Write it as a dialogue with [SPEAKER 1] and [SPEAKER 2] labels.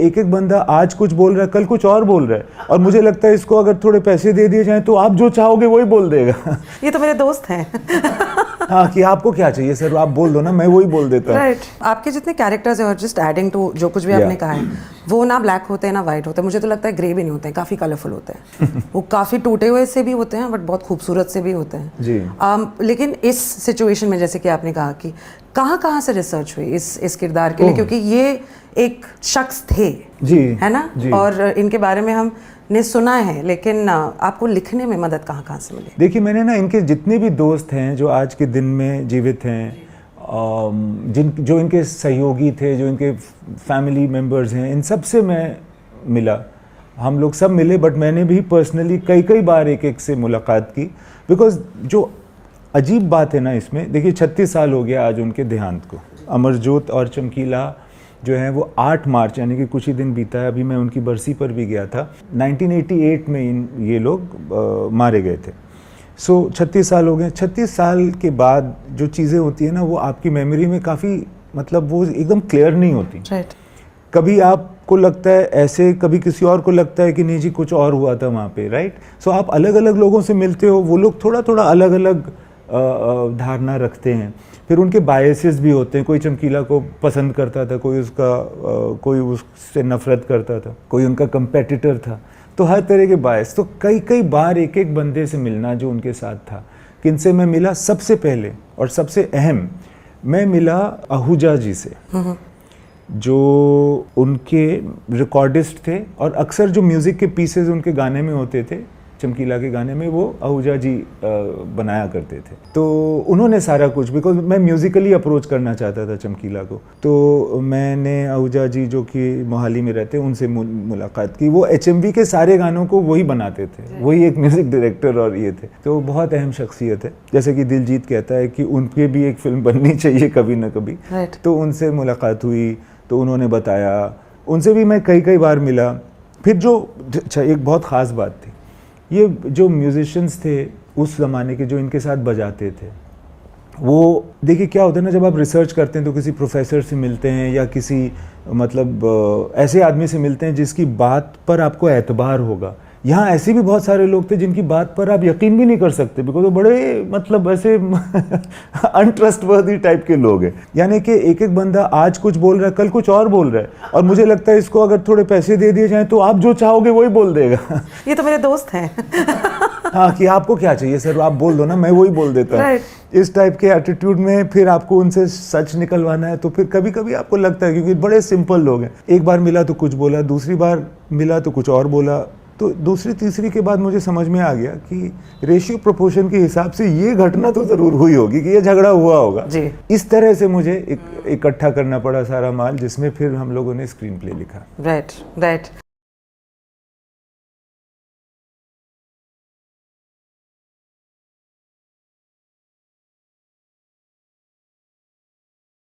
[SPEAKER 1] एक एक बंदा आज कुछ बोल रहा है, कल कुछ और बोल रहा है, और मुझे लगता है इसको अगर थोड़े पैसे दे दिए जाएं तो आप जो चाहोगे वही बोल देगा।
[SPEAKER 2] ये तो मेरे दोस्त हैं।
[SPEAKER 1] हाँ, कि आपको क्या चाहिए सर, आप बोल दो ना, मैं वही बोल देता हूँ।
[SPEAKER 2] राइट। आपके जितने कैरेक्टर्स हैं, और जस्ट एडिंग टू जो कुछ भी आपने कहा है, वो ना ब्लैक होते हैं ना वाइट होते हैं, मुझे तो लगता है ग्रे भी नहीं होते हैं, काफ़ी कलरफुल होते हैं। वो काफ़ी टूटे हुए से भी होते हैं, बट बहुत खूबसूरत से भी होते हैं
[SPEAKER 1] जी।
[SPEAKER 2] लेकिन इस सिचुएशन में जैसे कि आपने कहा कि कहाँ से रिसर्च हुई इस किरदार के लिए, क्योंकि ये एक शख्स थे
[SPEAKER 1] जी,
[SPEAKER 2] है ना
[SPEAKER 1] जी।
[SPEAKER 2] और इनके बारे में हमने सुना है, लेकिन आपको लिखने में मदद कहाँ से मिली?
[SPEAKER 1] देखिए, मैंने ना इनके जितने भी दोस्त हैं जो आज के दिन में जीवित हैं, जो इनके सहयोगी थे, जो इनके फैमिली मेम्बर्स हैं, इन सब से मैं मिला। हम लोग सब मिले, बट मैंने भी पर्सनली कई बार एक से मुलाकात की। बिकॉज जो अजीब बात है ना इसमें, देखिए 36 साल हो गया आज उनके देहांत को। अमरजोत और चमकीला जो है वो 8 मार्च यानी कि कुछ ही दिन बीता है, अभी मैं उनकी बरसी पर भी गया था, 1988 में ये लोग मारे गए थे। सो 36 साल हो गए। 36 साल के बाद जो चीज़ें होती है ना, वो आपकी मेमोरी में काफ़ी, मतलब वो एकदम क्लियर नहीं होती।
[SPEAKER 2] राइट।
[SPEAKER 1] कभी आपको लगता है ऐसे, कभी किसी और को लगता है कि नहीं जी कुछ और हुआ था वहाँ पे, राइट। सो आप अलग अलग लोगों से मिलते हो, वो लोग थोड़ा अलग अलग धारणा रखते हैं, फिर उनके बायसेस भी होते हैं। कोई चमकीला को पसंद करता था, कोई उससे नफरत करता था, कोई उनका कंपेटिटर था, तो हर तरह के बायस। तो कई बार एक बंदे से मिलना जो उनके साथ था। किनसे मैं मिला? सबसे पहले और सबसे अहम मैं मिला आहूजा जी से, जो उनके रिकॉर्डिस्ट थे, और अक्सर जो म्यूज़िक के पीसेज उनके गाने में होते थे, चमकीला के गाने में, वो आहूजा जी बनाया करते थे। तो उन्होंने सारा कुछ, बिकॉज मैं म्यूज़िकली अप्रोच करना चाहता था चमकीला को, तो मैंने आहूजा जी जो कि मोहाली में रहते, उनसे मुलाकात की। वो HMV के सारे गानों को वही बनाते थे, वही एक म्यूज़िक डायरेक्टर और ये थे। तो बहुत अहम शख्सियत है। जैसे कि दिलजीत कहता है कि उनके भी एक फिल्म बननी चाहिए कभी ना कभी। तो उनसे मुलाकात हुई, तो उन्होंने बताया। उनसे भी मैं कई बार मिला। फिर जो एक बहुत ख़ास बात थी, ये जो म्यूजिशियंस थे उस ज़माने के, जो इनके साथ बजाते थे, वो देखिए क्या होता है ना, जब आप रिसर्च करते हैं तो किसी प्रोफेसर से मिलते हैं या किसी मतलब ऐसे आदमी से मिलते हैं जिसकी बात पर आपको एतबार होगा। यहाँ ऐसे भी बहुत सारे लोग थे जिनकी बात पर आप यकीन भी नहीं कर सकते, बिकॉज वो बड़े मतलब ऐसे अनट्रस्टवर्दी टाइप के लोग हैं। यानी कि एक बंदा आज कुछ बोल रहा है, कल कुछ और बोल रहा है, और मुझे लगता है इसको अगर थोड़े पैसे दे दिए जाएं तो आप जो चाहोगे वही बोल देगा।
[SPEAKER 2] ये तो मेरे दोस्त हैं।
[SPEAKER 1] हाँ, कि आपको क्या चाहिए सर, आप बोल दो ना, मैं वही बोल देता हूँ। इस टाइप के एटीट्यूड में फिर आपको उनसे सच निकलवाना है, तो फिर कभी आपको लगता है, क्योंकि बड़े सिंपल लोग हैं। एक बार मिला तो कुछ बोला, दूसरी बार मिला तो कुछ और बोला, तो दूसरी तीसरी के बाद मुझे समझ में आ गया कि रेशियो प्रोपोर्शन के हिसाब से ये घटना तो ज़रूर हुई होगी, कि ये झगड़ा हुआ होगा जी। इस तरह से मुझे इकट्ठा करना पड़ा सारा माल, जिसमें फिर हम लोगों ने स्क्रीन प्ले लिखा।
[SPEAKER 2] राइट।